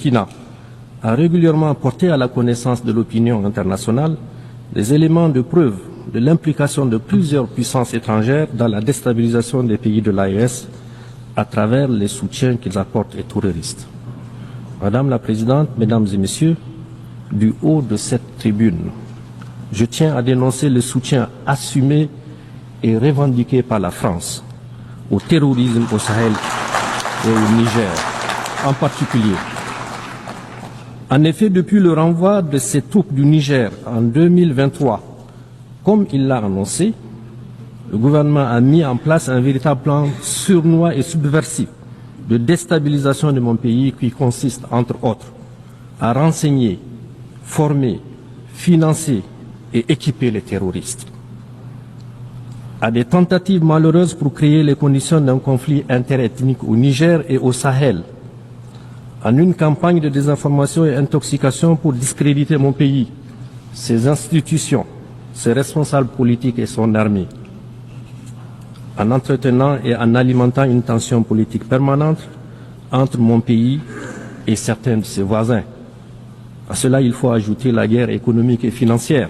Burkina a régulièrement porté à la connaissance de l'opinion internationale des éléments de preuve de l'implication de plusieurs puissances étrangères dans la déstabilisation des pays de l'AES à travers les soutiens qu'ils apportent aux terroristes. Madame la Présidente, Mesdames et Messieurs, du haut de cette tribune, je tiens à dénoncer le soutien assumé et revendiqué par la France au terrorisme au Sahel et au Niger en particulier. En effet, depuis le renvoi de ces troupes du Niger en 2023, comme il l'a annoncé, le gouvernement a mis en place un véritable plan sournois et subversif de déstabilisation de mon pays qui consiste, entre autres, à renseigner, former, financer et équiper les terroristes. À des tentatives malheureuses pour créer les conditions d'un conflit interethnique au Niger et au Sahel, en une campagne de désinformation et intoxication pour discréditer mon pays, ses institutions, ses responsables politiques et son armée, en entretenant et en alimentant une tension politique permanente entre mon pays et certains de ses voisins. À cela, il faut ajouter la guerre économique et financière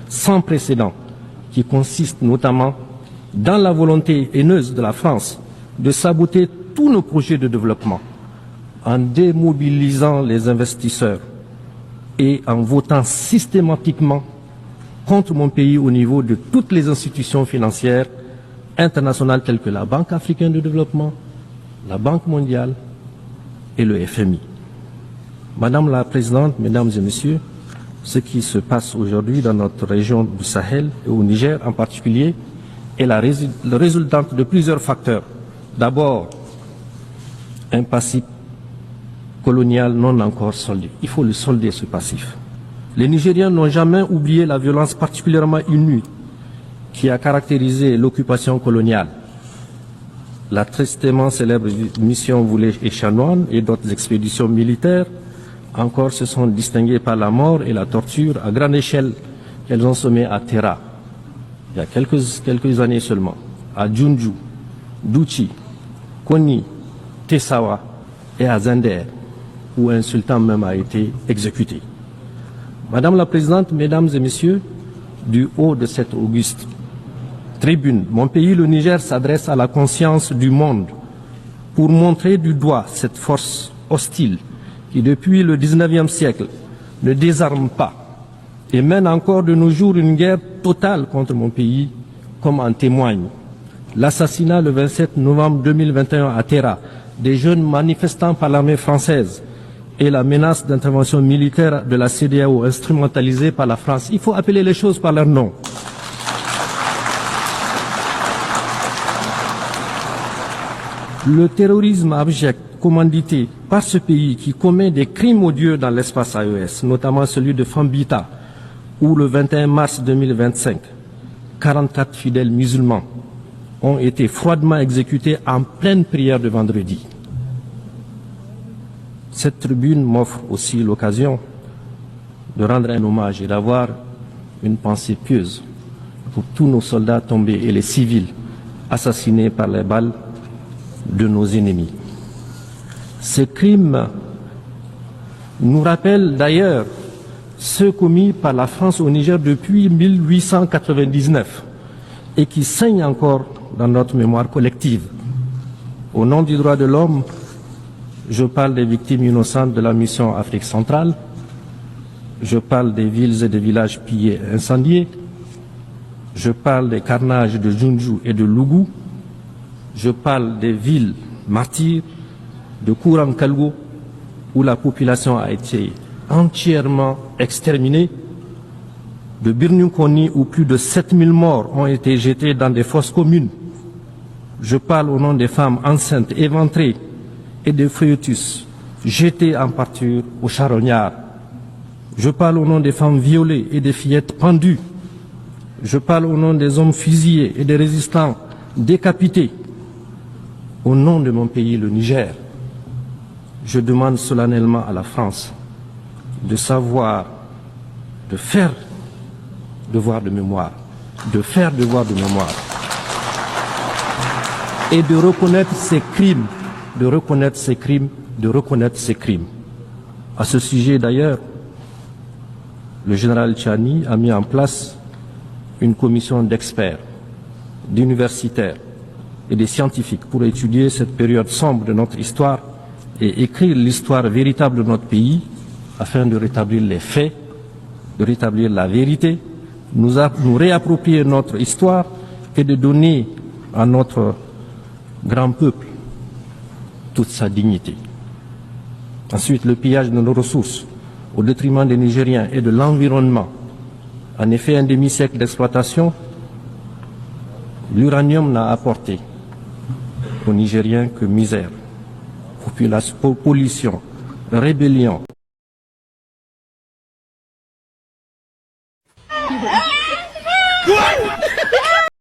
sans précédent qui consiste notamment dans la volonté haineuse de la France de saboter tous nos projets de développement en démobilisant les investisseurs et en votant systématiquement contre mon pays au niveau de toutes les institutions financières internationales telles que la Banque africaine de développement, la Banque mondiale et le FMI. Madame la Présidente, Mesdames et Messieurs, ce qui se passe aujourd'hui dans notre région du Sahel et au Niger en particulier est la résultante de plusieurs facteurs. D'abord, un passif colonial non encore soldé. Il faut le solder, ce passif. Les Nigériens n'ont jamais oublié la violence particulièrement inouïe qui a caractérisé l'occupation coloniale. La tristement célèbre mission Voulé et Chanoine et d'autres expéditions militaires encore se sont distinguées par la mort et la torture à grande échelle qu'elles ont semé à Terra, il y a quelques années seulement, à Djoundjou, Douchi, Koni, Tessawa et à Zender, où un sultan même a été exécuté. Madame la Présidente, Mesdames et Messieurs, du haut de cette auguste tribune, mon pays, le Niger, s'adresse à la conscience du monde pour montrer du doigt cette force hostile qui, depuis le XIXe siècle, ne désarme pas et mène encore de nos jours une guerre totale contre mon pays, comme en témoigne l'assassinat le 27 novembre 2021 à Terra des jeunes manifestants par l'armée française et la menace d'intervention militaire de la CEDEAO instrumentalisée par la France. Il faut appeler les choses par leur nom. Le terrorisme abject commandité par ce pays qui commet des crimes odieux dans l'espace AES, notamment celui de Fambita, où le 21 mars 2025, 44 fidèles musulmans ont été froidement exécutés en pleine prière de vendredi. Cette tribune m'offre aussi l'occasion de rendre un hommage et d'avoir une pensée pieuse pour tous nos soldats tombés et les civils assassinés par les balles de nos ennemis. Ces crimes nous rappellent d'ailleurs ceux commis par la France au Niger depuis 1899 et qui saignent encore dans notre mémoire collective. Au nom du droit de l'homme, je parle des victimes innocentes de la mission Afrique centrale, je parle des villes et des villages pillés et incendiés, je parle des carnages de Djoundjou et de Lougou, je parle des villes martyrs de Kourankalgo où la population a été entièrement exterminée, de Birnukoni où plus de 7000 morts ont été jetés dans des fosses communes. Je parle au nom des femmes enceintes, éventrées et des fœtus jetés en pâture aux charognards. Je parle au nom des femmes violées et des fillettes pendues. Je parle au nom des hommes fusillés et des résistants décapités. Au nom de mon pays, le Niger, je demande solennellement à la France de savoir, de faire devoir de mémoire, de faire devoir de mémoire et de reconnaître ces crimes, de reconnaître ces crimes, de reconnaître ces crimes. À ce sujet d'ailleurs, le général Tchani a mis en place une commission d'experts, d'universitaires et de scientifiques pour étudier cette période sombre de notre histoire et écrire l'histoire véritable de notre pays afin de rétablir les faits, de rétablir la vérité, nous réapproprier notre histoire et de donner à notre grand peuple toute sa dignité. Ensuite, le pillage de nos ressources au détriment des Nigériens et de l'environnement. En effet, un demi-siècle d'exploitation, l'uranium n'a apporté aux Nigériens que misère, pollution, rébellion,